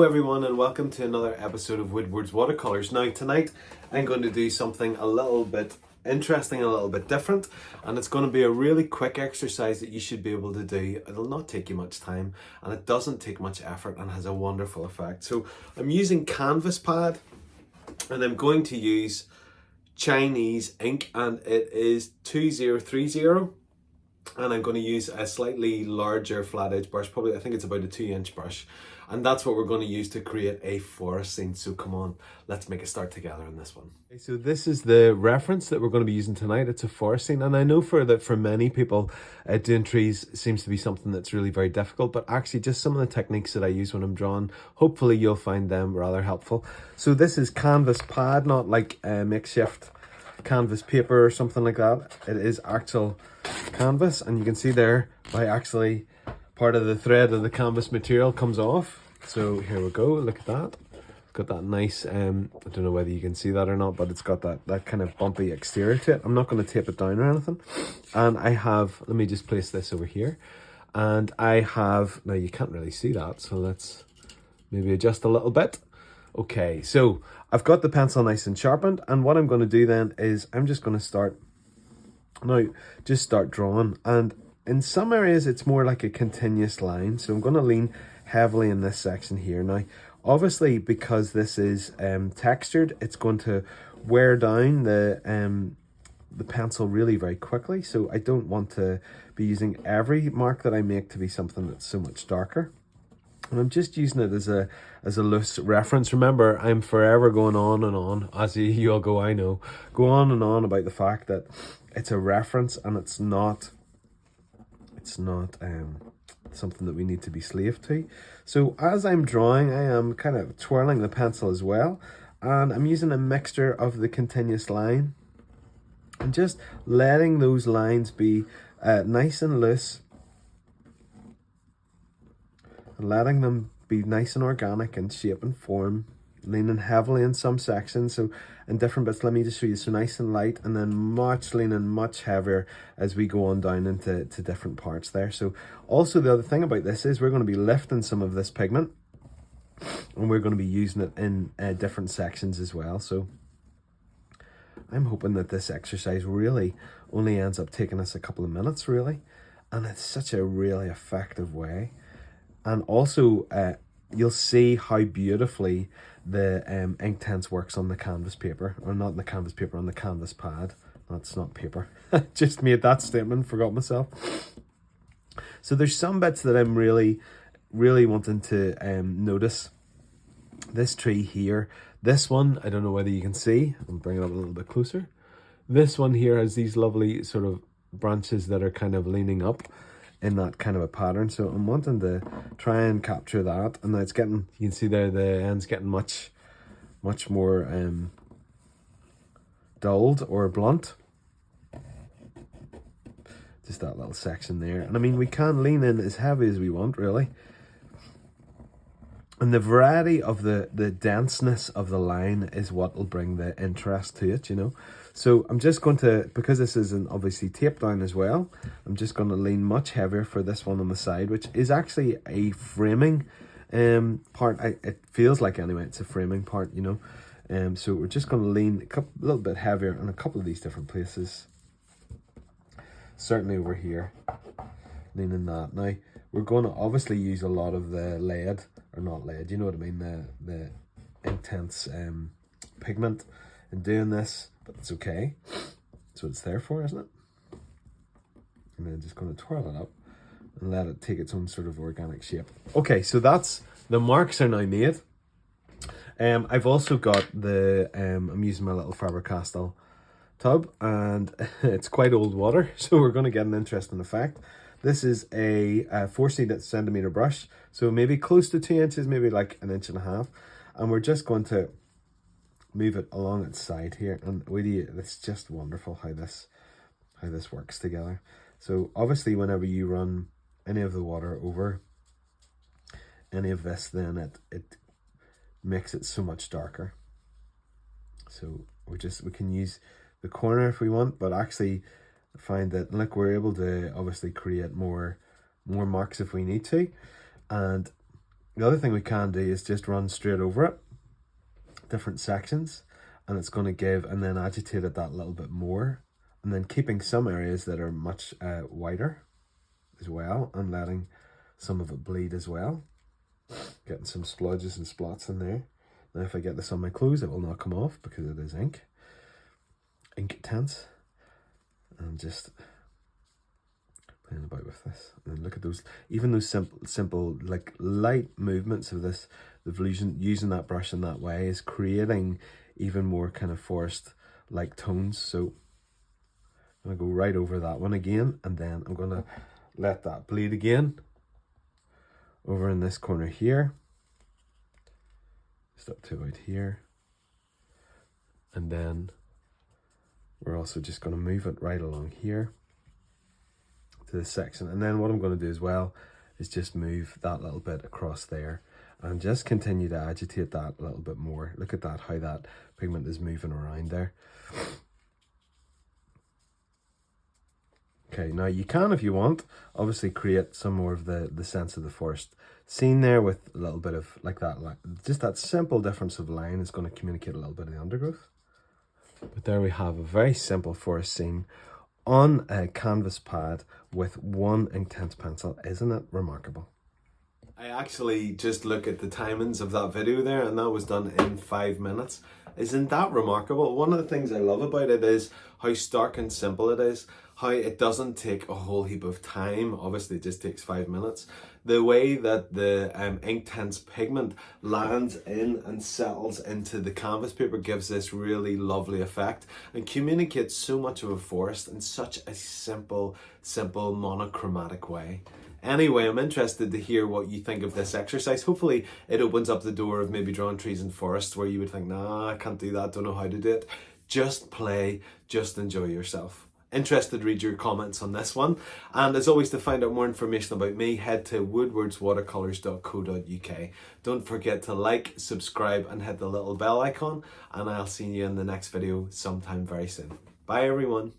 everyone, and welcome to another episode of Woodward's Watercolours. Now tonight I'm going to do something a little bit interesting, a little bit different, and it's going to be a really quick exercise that you should be able to do. It'll not take you much time and it doesn't take much effort and has a wonderful effect. So I'm using canvas pad and I'm going to use Chinese ink, and it is 2030. And I'm going to use a slightly larger flat edge brush, probably I think it's about a 2-inch brush, and that's what we're going to use to create a forest scene. So come on, let's make a start together on this one. Okay, so this is the reference that we're going to be using tonight. It's a forest scene, and I know for many people doing trees seems to be something that's really very difficult, but actually just some of the techniques that I use when I'm drawing, hopefully you'll find them rather helpful. So this is canvas pad, not like a makeshift canvas paper or something like that. It is actual canvas, and you can see there by actually part of the thread of the canvas material comes off. So here we go, look at that. It's got that nice I don't know whether you can see that or not, but it's got that kind of bumpy exterior to it. I'm not going to tape it down or anything. And I have, let me just place this over here, and I have, now you can't really see that, so let's maybe adjust a little bit. Okay, so I've got the pencil nice and sharpened, and what I'm going to do then is I'm just going to start drawing. And in some areas it's more like a continuous line, so I'm going to lean heavily in this section here. Now obviously because this is textured, it's going to wear down the pencil really very quickly, so I don't want to be using every mark that I make to be something that's so much darker. And I'm just using it as a loose reference. Remember, I'm forever going on and on, as you all go, I know, go on and on about the fact that it's a reference and it's not something that we need to be slave to. So as I'm drawing, I am kind of twirling the pencil as well, and I'm using a mixture of the continuous line and just letting those lines be nice and loose, and letting them be nice and organic in shape and form, leaning heavily in some sections, so in different bits. Let me just show you. So nice and light, and then leaning much heavier as we go on down into different parts there. So also the other thing about this is we're going to be lifting some of this pigment, and we're going to be using it in different sections as well. So I'm hoping that this exercise really only ends up taking us a couple of minutes really, and it's such a really effective way. And also, you'll see how beautifully the Inktense works on the canvas paper, or not the canvas paper, on the canvas pad. That's not paper. Just made that statement, forgot myself. So there's some bits that I'm really wanting to notice. This tree here, this one, I don't know whether you can see. I'll bring it up a little bit closer. This one here has these lovely sort of branches that are kind of leaning up in that kind of a pattern, so I'm wanting to try and capture that. And it's getting, you can see there the end's getting much more dulled or blunt, just that little section there. And I mean, we can lean in as heavy as we want really, and the variety of the denseness of the line is what will bring the interest to it, you know. So I'm just going to, because this isn't obviously taped down as well, I'm just going to lean much heavier for this one on the side, which is actually a framing part. It feels like, anyway, it's a framing part, you know. So we're just going to lean a little bit heavier in a couple of these different places. Certainly over here, leaning that. Now we're going to obviously use a lot of the lead, or not lead, you know what I mean, the Inktense pigment in doing this, but it's okay. That's what it's there for, isn't it? And then just going to twirl it up and let it take its own sort of organic shape. Okay, so that's, the marks are now made. I've also got the, I'm using my little Faber-Castell tub, and it's quite old water, so we're going to get an interesting effect. This is a 4 centimeter brush, so maybe close to 2 inches, maybe like 1.5 inches. And we're just going to move it along its side here, and it's just wonderful how this works together. So obviously whenever you run any of the water over any of this, then it makes it so much darker. So we can use the corner if we want, but actually find that, look, we're able to obviously create more marks if we need to. And The other thing we can do is just run straight over it, different sections, and it's going to give, and then agitate it that little bit more, and then keeping some areas that are much wider as well, and letting some of it bleed as well, getting some splodges and splots in there. Now if I get this on my clothes, it will not come off because it is Inktense, and just playing about with this. And look at those, even those simple like light movements of this, using that brush in that way is creating even more kind of forest like tones. So I'm gonna go right over that one again, and then I'm gonna let that bleed again over in this corner here, just up to about here, and then we're also just going to move it right along here to this section. And then what I'm going to do as well is just move that little bit across there and just continue to agitate that a little bit more. Look at that, how that pigment is moving around there. Okay, now you can, if you want, obviously create some more of the sense of the forest scene there with a little bit of like that, just that simple difference of line is going to communicate a little bit of the undergrowth. But there we have a very simple forest scene on a canvas pad with one Inktense pencil. Isn't it remarkable? I actually just look at the timings of that video there, and that was done in 5 minutes. Isn't that remarkable? One of the things I love about it is how stark and simple it is, how it doesn't take a whole heap of time. Obviously it just takes 5 minutes. The way that the Inktense pigment lands in and settles into the canvas paper gives this really lovely effect and communicates so much of a forest in such a simple monochromatic way. Anyway, I'm interested to hear what you think of this exercise. Hopefully it opens up the door of maybe drawing trees and forests where you would think, nah, I can't do that, don't know how to do it. Just play, just enjoy yourself. Interested to read your comments on this one. And as always, to find out more information about me, head to woodwardswatercolors.co.uk. Don't forget to like, subscribe, and hit the little bell icon. And I'll see you in the next video sometime very soon. Bye everyone.